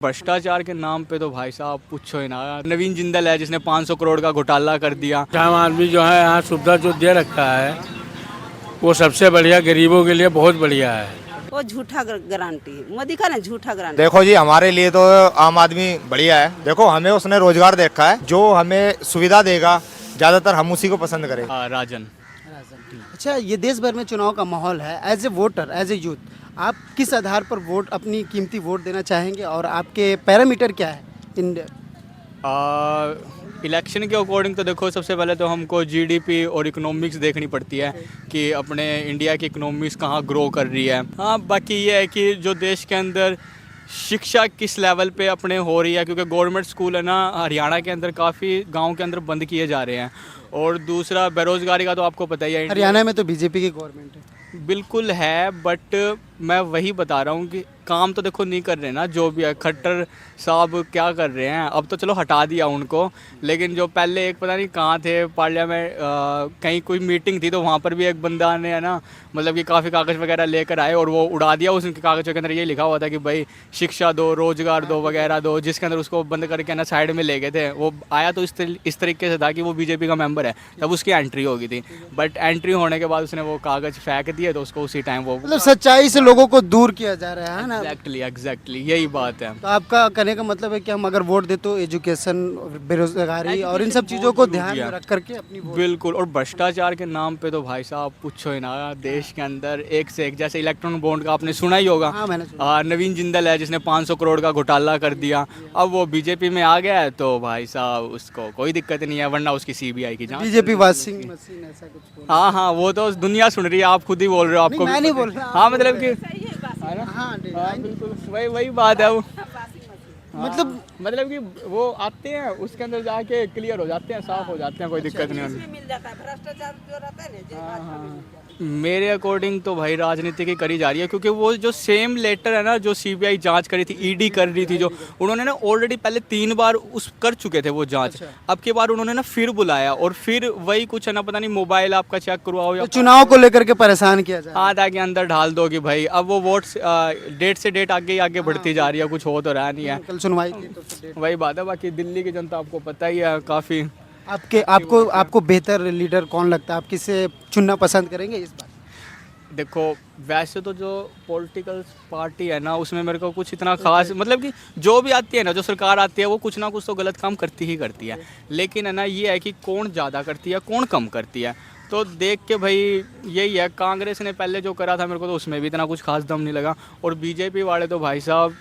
भ्रष्टाचार के नाम पे तो भाई साहब पूछो ही ना। नवीन जिंदल है जिसने 500 करोड़ का घोटाला कर दिया। आम आदमी जो है यहाँ सुविधा जो दे रखा है वो सबसे बढ़िया गरीबों के लिए बहुत बढ़िया है। वो झूठा गारंटी है, मोदी का ना झूठा गारंटी। देखो जी, हमारे लिए तो आम आदमी बढ़िया है। देखो, हमें उसने रोजगार देखा है, जो हमें सुविधा देगा ज्यादातर हम उसी को पसंद करें। राजन। अच्छा, ये देश भर में चुनाव का माहौल है। As a voter, as a youth, आप किस आधार पर वोट, अपनी कीमती वोट देना चाहेंगे और आपके पैरामीटर क्या है इन? इलेक्शन के अकॉर्डिंग तो देखो, सबसे पहले तो हमको जीडीपी और इकोनॉमिक्स देखनी पड़ती है कि अपने इंडिया की इकोनॉमिक्स कहाँ ग्रो कर रही है। हाँ, बाकी ये है कि जो देश के अंदर शिक्षा किस लेवल पे अपने हो रही है, क्योंकि गवर्नमेंट स्कूल है ना हरियाणा के अंदर काफ़ी गांव के अंदर बंद किए जा रहे हैं। और दूसरा, बेरोज़गारी का तो आपको पता ही है। हरियाणा में तो बीजेपी की गवर्नमेंट है। बिल्कुल है, बट मैं वही बता रहा हूँ कि काम तो देखो नहीं कर रहे ना जो भी है। खट्टर साहब क्या कर रहे हैं, अब तो चलो हटा दिया उनको, लेकिन जो पहले एक पता नहीं कहाँ थे पार्लियामेंट, कहीं कोई मीटिंग थी तो वहाँ पर भी एक बंदा ने है ना, मतलब कि काफ़ी कागज़ वगैरह लेकर आए और वो उड़ा दिया। उसके कागज़ों के अंदर ये लिखा हुआ था कि भाई शिक्षा दो, रोज़गार दो वगैरह दो, जिसके अंदर उसको बंद करके ना साइड में ले गए थे। वो आया तो इस तरीके से था कि वो बीजेपी का मेंबर है, तब उसकी एंट्री हो गई थी। बट एंट्री होने के बाद उसने वो कागज़ फेंक दिए तो उसको उसी टाइम वो मतलब सच्चाई से लोगों को दूर किया जा रहा है ना। एग्जैक्टली यही बात है। तो आपका कहने का मतलब है कि हम अगर वोट दे तो एजुकेशन, बेरोजगारी और इन सब चीज़ों को ध्यान में रख करके अपनी वोट। बिल्कुल। और भ्रष्टाचार के नाम पे तो भाई साहब पूछो ही ना, देश के अंदर एक से एक, जैसे इलेक्ट्रॉन बॉन्ड का आपने सुना ही होगा। हाँ, मैंने सुना। नवीन जिंदल है जिसने 500 करोड़ का घोटाला कर दिया। अब वो बीजेपी में आ गया है तो भाई साहब उसको कोई दिक्कत नहीं है, वरना उसकी सीबीआई की जांच। बीजेपी वॉशिंग मशीन ऐसा कुछ बोल। हाँ, वो तो दुनिया सुन रही है, आप खुद ही बोल रहे हो। आपको मैं नहीं बोल रहा। हाँ, मतलब कि हाँ, बिल्कुल वही बात है वो। मतलब कि वो आते हैं उसके अंदर जाके क्लियर हो जाते हैं, साफ हो जाते हैं, कोई दिक्कत नहीं होती। मिल जाता है भ्रष्टाचार जो रहता है ना। मेरे अकॉर्डिंग तो भाई राजनीति की करी जा रही है, क्योंकि वो जो सेम लेटर है ना जो सीबीआई जांच करी थी, ईडी कर रही थी, जो उन्होंने ना ऑलरेडी पहले 3 बार उस कर चुके थे वो जांच। अब की बार उन्होंने ना फिर बुलाया और फिर वही कुछ है ना, पता नहीं मोबाइल आपका चेक करवाओ या तो चुनाव को लेकर के परेशान किया जा रहा है। आधा के अंदर ढाल दो कि भाई अब वो वोट डेट से डेट आगे ही आगे बढ़ती जा रही है, कुछ हो तो रहा नहीं है। कल सुनवाई थी तो फिर वही बात है। बाकी दिल्ली की जनता आपको पता ही है काफ़ी। आपको बेहतर लीडर कौन लगता है? आप किसे चुनना पसंद करेंगे इस बार? देखो, वैसे तो जो पॉलिटिकल पार्टी है ना उसमें मेरे को कुछ इतना खास, मतलब कि जो भी आती है ना, जो सरकार आती है वो कुछ ना कुछ तो गलत काम करती ही करती है, लेकिन है ना ये है कि कौन ज़्यादा करती है कौन कम करती है। तो देख के भाई यही है, कांग्रेस ने पहले जो करा था मेरे को तो उसमें भी इतना कुछ खास दम नहीं लगा। और बीजेपी वाले तो भाई साहब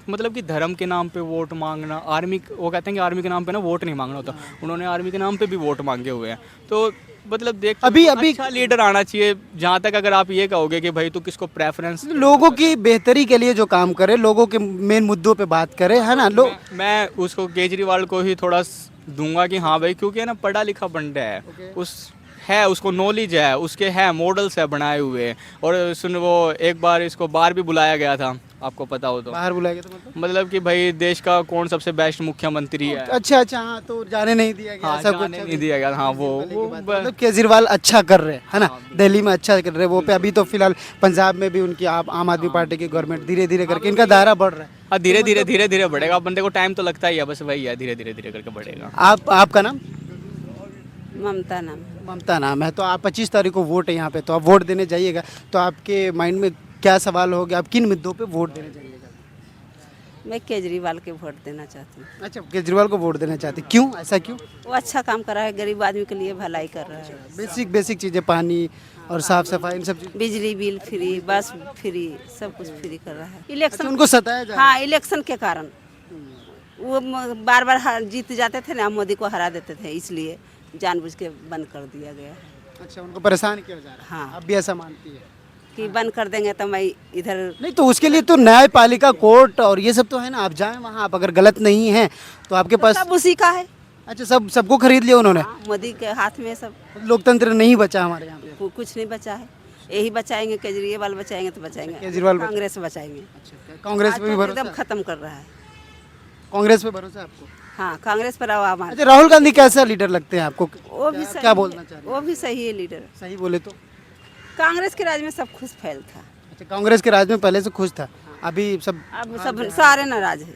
मतलब कि धर्म के नाम पे वोट मांगना, आर्मी, वो कहते हैं कि आर्मी के नाम पे ना वोट नहीं मांगना होता, उन्होंने आर्मी के नाम पे भी वोट मांगे हुए हैं। तो मतलब देख अभी अच्छा लीडर आना चाहिए। जहाँ तक अगर आप ये कहोगे कि भाई तू किसको प्रेफरेंस, लोगों की बेहतरी के लिए जो काम करे, लोगों के मेन मुद्दों पे बात करे, है ना। मैं उसको केजरीवाल को ही थोड़ा दूंगा कि हाँ भाई, क्योंकि है ना पढ़ा लिखा बंदा है, उसको नॉलेज है, उसके है मॉडल्स है बनाए हुए। और सुन, वो एक बार इसको बाहर भी बुलाया गया था, आपको पता हो तो। बाहर बुलाया गया तो मतलब कि भाई देश का कौन सबसे बेस्ट मुख्यमंत्री है। अच्छा, हाँ, तो जाने नहीं दिया गया। हाँ, सब जाने नहीं दिया गया। हाँ, वो मतलब केजरीवाल अच्छा कर रहे हैं, है ना। दिल्ली में अच्छा कर रहे हैं वो पे। अभी तो फिलहाल पंजाब में भी उनकी आम आदमी पार्टी की गवर्नमेंट धीरे धीरे करके इनका दायरा बढ़ रहा है। हाँ, धीरे धीरे बढ़ेगा। बंदे को टाइम तो लगता ही है, बस वही है, धीरे धीरे करके बढ़ेगा। आपका नाम? ममता नाम है। तो आप 25 तारीख को वोट है यहाँ पे, तो आप वोट देने जाइएगा, तो आपके माइंड में क्या सवाल होगा? आप किन मुद्दों पे वोट देने जाइएगा? मैं केजरीवाल के वोट देना चाहती हूँ। अच्छा, केजरीवाल को वोट देना चाहते, क्यों? ऐसा क्यों? वो अच्छा काम कर रहा है, गरीब आदमी के लिए भलाई कर रहा है। बेसिक चीज़ें, पानी और साफ सफाई, इन सब चीज़। बिजली बिल फ्री, बस फ्री, सब कुछ फ्री कर रहा है। इलेक्शन उनको सताया जा रहा है। हाँ, इलेक्शन के कारण वो बार बार जीत जाते थे ना, मोदी को हरा देते थे, इसलिए जानबूझ के बंद कर दिया गया है। अच्छा, उनको परेशान किया जा रहा है। हाँ, आप भी ऐसा मानती है कि बंद कर देंगे तो मैं इधर नहीं? तो उसके लिए तो न्यायपालिका, कोर्ट और ये सब तो है ना। आप जाएं वहाँ, आप अगर गलत नहीं है तो आपके पास सब उसी का है। अच्छा, सबको खरीद लिया उन्होंने। हाँ, मोदी के हाथ में सब। लोकतंत्र नहीं बचा हमारे यहाँ पे। कुछ नहीं बचा है, यही बचाएंगे। केजरीवाल बचाएंगे तो बचाएंगे, केजरीवाल कांग्रेस बचाएंगे। अच्छा, कांग्रेस पे भी आज तक भरोसा? एकदम खत्म कर रहा है। कांग्रेस पे भरोसा है आपको? हाँ, कांग्रेस पर आवाम। अच्छा, राहुल गांधी कैसा लीडर लगते हैं आपको? वो भी सही क्या है, बोलना चाह रहे हैं? वो भी सही है लीडर। सही बोले तो कांग्रेस के राज में सब खुश फैल था। अच्छा, कांग्रेस के राज में पहले से खुश था। अभी सब अब सब सारे नाराज है,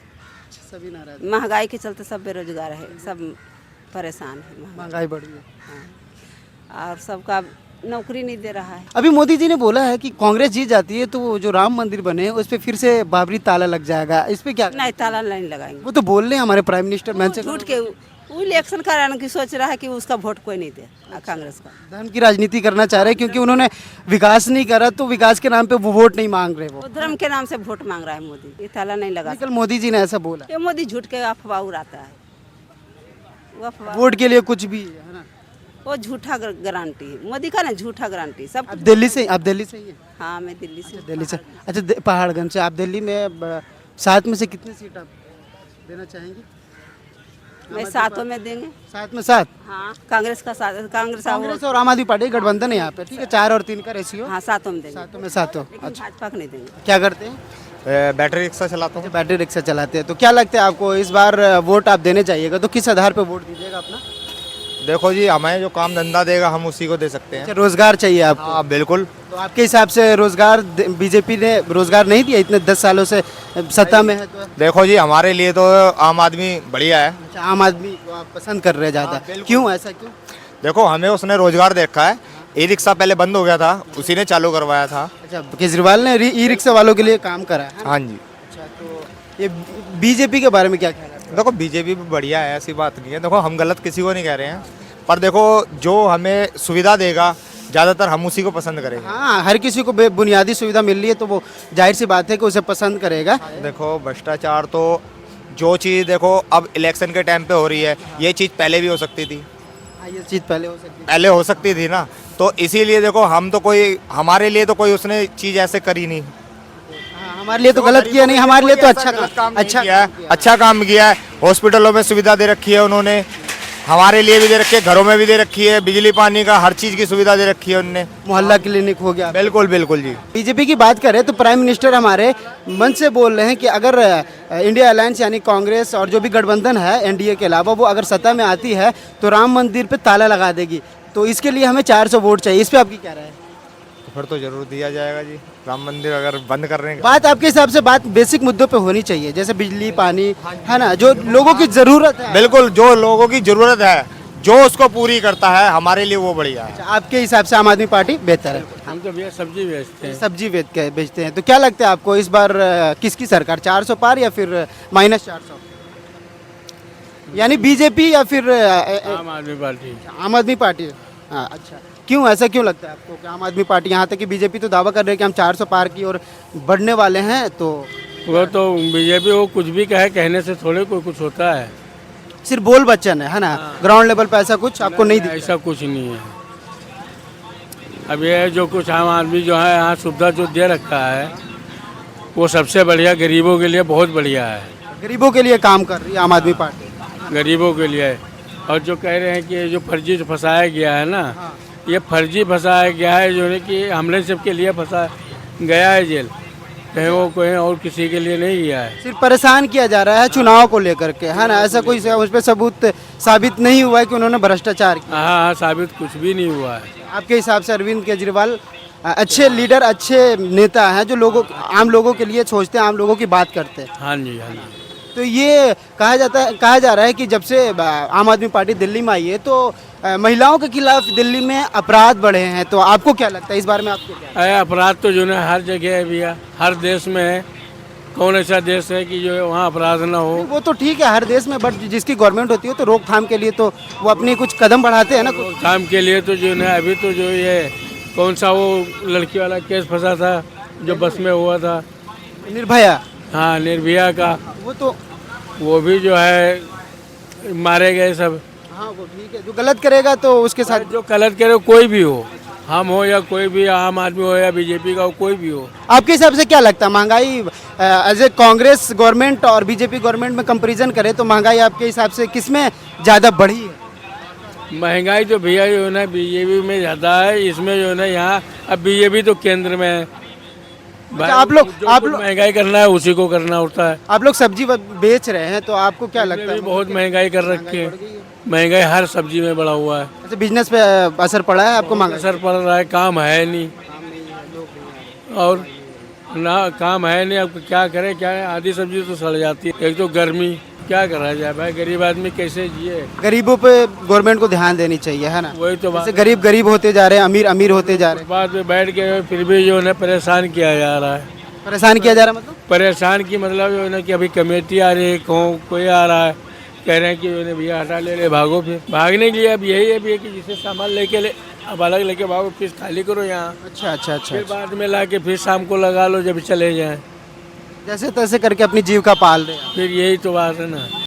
सभी नाराज, महंगाई के चलते सब बेरोजगार है, सब परेशान है, महंगाई बढ़ी है। और सबका नौकरी नहीं दे रहा है। अभी मोदी जी ने बोला है कि कांग्रेस जीत जाती है तो वो जो राम मंदिर बने उस पर फिर से बाबरी ताला लग जाएगा, इस पे क्या? नहीं, ताला नहीं लगाएंगे। वो तो बोल रहे हैं हमारे प्राइम मिनिस्टर मैं से झूठ के वो इलेक्शन कराने की सोच रहा है कि उसका वोट कोई नहीं दे, कांग्रेस का। धर्म की राजनीति करना चाह रहे हैं क्योंकि उन्होंने विकास नहीं करा तो विकास के नाम पे वो वोट नहीं मांग रहे। वो वो धर्म के नाम से वोट मांग रहा है मोदी, ये ताला नहीं लगा कल मोदी जी ने ऐसा बोला, ये मोदी झूठ के अफवाह उड़ाता है, वो अफवाह, वोट के लिए कुछ भी है ना। वो झूठा गारंटी है मोदी का ना, झूठा गारंटी सब। आप दिल्ली से ही हैं? हाँ, मैं दिल्ली से। दिल्ली से, अच्छा पहाड़गंज से। आप दिल्ली में 7 में से कितनी सीट आप देना चाहेंगे? मैं 7 में देंगे। 7 में 7? हाँ, कांग्रेस का कांग्रेस और आम आदमी पार्टी गठबंधन है यहाँ पे, ठीक है, 4 और 3 का रेशियो। हाँ, 7 में देंगे, 7 में 7 हो। लेकिन भाजपा को नहीं देंगे। क्या करते हैं? बैटरी रिक्शा चलाता हूँ। बैटरी रिक्शा चलाते हैं। तो क्या लगता है आपको इस बार वोट आप देने जाइएगा तो किस आधार पे वोट दीजिएगा अपना? देखो जी, हमें जो काम धंधा देगा हम उसी को दे सकते हैं। अच्छा, रोजगार चाहिए आपको? हाँ बिल्कुल। तो आपके हिसाब से रोजगार बीजेपी ने रोजगार नहीं दिया इतने 10 सालों से सत्ता में है तो? देखो जी, हमारे लिए तो आम आदमी बढ़िया है। अच्छा, आम आदमी को आप पसंद कर रहे हैं ज़्यादा, क्यों, ऐसा क्यों? देखो, हमें उसने रोजगार देखा है। ई रिक्शा पहले बंद हो गया था, उसी ने चालू करवाया था। अच्छा, केजरीवाल ने ई रिक्शा वालों के लिए काम करा है? हाँ जी। अच्छा, तो ये बीजेपी के बारे में क्या ख्याल है? देखो, बीजेपी भी बढ़िया है, ऐसी बात नहीं है। देखो, हम गलत किसी को नहीं कह रहे हैं, पर देखो जो हमें सुविधा देगा ज़्यादातर हम उसी को पसंद करेंगे। हाँ, हर किसी को बुनियादी सुविधा मिल रही है तो वो जाहिर सी बात है कि उसे पसंद करेगा। देखो, भ्रष्टाचार तो जो चीज़ देखो अब इलेक्शन के टाइम पे हो रही है, ये चीज़ पहले भी हो सकती थी। हाँ, ये चीज़ पहले हो सकती थी ना, तो इसीलिए देखो हम तो कोई, हमारे लिए तो कोई उसने चीज़ ऐसे करी नहीं। हाँ, हमारे लिए तो गलत किया नहीं, हमारे लिए तो अच्छा काम किया है। हॉस्पिटलों में सुविधा दे रखी है उन्होंने, हमारे लिए भी दे रखी है, घरों में भी दे रखी है, बिजली पानी का हर चीज़ की सुविधा दे रखी है उनने। मोहल्ला क्लिनिक हो गया। बिल्कुल बिल्कुल जी। बीजेपी की बात करें तो प्राइम मिनिस्टर हमारे मन से बोल रहे हैं कि अगर इंडिया अलायंस यानी कांग्रेस और जो भी गठबंधन है एनडीए के अलावा वो अगर सत्ता में आती है तो राम मंदिर पे ताला लगा देगी, तो इसके लिए हमें 400 वोट चाहिए। इस पे आपकी क्या राय है? तो फिर तो जरूर दिया जाएगा जी। राम मंदिर अगर बंद करने का बात आपके हिसाब से बात बेसिक मुद्दों पे होनी चाहिए, जैसे बिजली पानी, है ना, जो लोगों की ज़रूरत है। बिल्कुल, जो लोगों की ज़रूरत है, जो उसको पूरी करता है, हमारे लिए वो बढ़िया है। आपके हिसाब से आम आदमी पार्टी बेहतर है? हम तो भैया सब्जी बेचते हैं। सब्जी बेचते हैं, तो क्या लगता है आपको इस बार किसकी सरकार, 400 पार या फिर -400? यानी बीजेपी या फिर आम आदमी पार्टी। आम आदमी पार्टी? हाँ, अच्छा, क्यों, ऐसा क्यों लगता है आपको कि आम आदमी पार्टी? यहाँ तक कि बीजेपी तो दावा कर रहे हैं कि हम 400 पार की ओर बढ़ने वाले हैं, तो वो तो बीजेपी वो कुछ भी कहे, कहने से थोड़े कोई कुछ होता है। सिर्फ बोल बच्चन है ना? ग्राउंड लेवल पे ऐसा कुछ आपको नहीं दिखता? ऐसा कुछ नहीं है। अब ये जो कुछ आम आदमी जो है यहाँ सुविधा जो दे रखा है वो सबसे बढ़िया गरीबों के लिए बहुत बढ़िया है। गरीबों के लिए काम कर रही है आम आदमी पार्टी, गरीबों के लिए। और जो कह रहे हैं कि ये जो फर्जी फंसाया गया है ना, ये फर्जी फंसाया गया है, जो है कि हमले सबके लिए फंसा गया है जेल, कहीं वो कोई और किसी के लिए नहीं गया है। सिर्फ परेशान किया जा रहा है चुनाव को लेकर के, है ना? ऐसा कोई उस पर सबूत साबित नहीं हुआ है कि उन्होंने भ्रष्टाचार किया। हाँ, साबित कुछ भी नहीं हुआ है। आपके हिसाब से अरविंद केजरीवाल अच्छे लीडर, अच्छे नेता हैं जो आम लोगों के लिए सोचते हैं, आम लोगों की बात करते हैं? हाँ जी, हाँ जी। तो ये कहा जा रहा है कि जब से आम आदमी पार्टी दिल्ली में आई है तो महिलाओं के खिलाफ दिल्ली में अपराध बढ़े हैं, तो आपको क्या लगता है इस बारे में? आपको क्या? अरे अपराध तो जो है हर जगह है भैया, हर देश में है। कौन ऐसा देश है कि जो वहाँ अपराध ना हो? वो तो ठीक है हर देश में, बट जिसकी गवर्नमेंट होती है तो रोकथाम के लिए तो वो अपनी कुछ कदम बढ़ाते हैं ना। काम के लिए तो जो है अभी तो जो ये कौन सा वो लड़की वाला केस फंसा था जो बस में हुआ था, निर्भया। हाँ, निर्भया का, वो भी जो है मारे गए सब। हाँ, वो ठीक है, जो गलत करेगा तो उसके साथ, जो गलत करे कोई भी हो, हम हो या कोई भी आम आदमी हो या बीजेपी का हो, कोई भी हो। आपके हिसाब से क्या लगता है महंगाई एज ए कांग्रेस गवर्नमेंट और बीजेपी गवर्नमेंट में कंपैरिजन करें तो महंगाई आपके हिसाब से किस में ज़्यादा बढ़ी है? महंगाई तो भैया जो है ना बीजेपी में ज़्यादा है, इसमें जो है ना यहाँ अब बीजेपी तो केंद्र में है। अच्छा, आप लोग महंगाई करना है उसी को करना होता है। आप लोग सब्जी बेच रहे हैं तो आपको क्या लगता है? बहुत महंगाई कर रखी है, महंगाई हर सब्जी में बढ़ा हुआ है। अच्छा, बिजनेस पे असर पड़ा है आपको? महंगाई असर पड़ रहा है, काम है नहीं। और ना काम है नहीं, अब क्या करें, क्या है, आधी सब्जी तो सड़ जाती है, एक तो गर्मी, क्या करा जाए भाई, गरीब आदमी कैसे जिए। गरीबों पे गवर्नमेंट को ध्यान देनी चाहिए, है ना। वही तो बात जैसे गरीब गरीब होते जा रहे हैं, अमीर अमीर होते जा रहे हैं। बाद में बैठ के फिर भी जो है परेशान किया जा रहा है। परेशान किया जा रहा है मतलब परेशान की मतलब जो है ना कि अभी कमेटी आ रही है, कोई आ रहा है, कह रहे हैं कि जो है भैया हटा ले भागो, फिर भागने के लिए अब यही है भैया कि जिसे सामान लेके ले अब अलग लेके भागो, फिर खाली करो यहाँ, अच्छा अच्छा अच्छा फिर बाद में ला के फिर शाम को लगा लो जब चले जाएं, जैसे तैसे करके अपनी जीविका पाल रहे हैं। फिर यही तो बात है ना।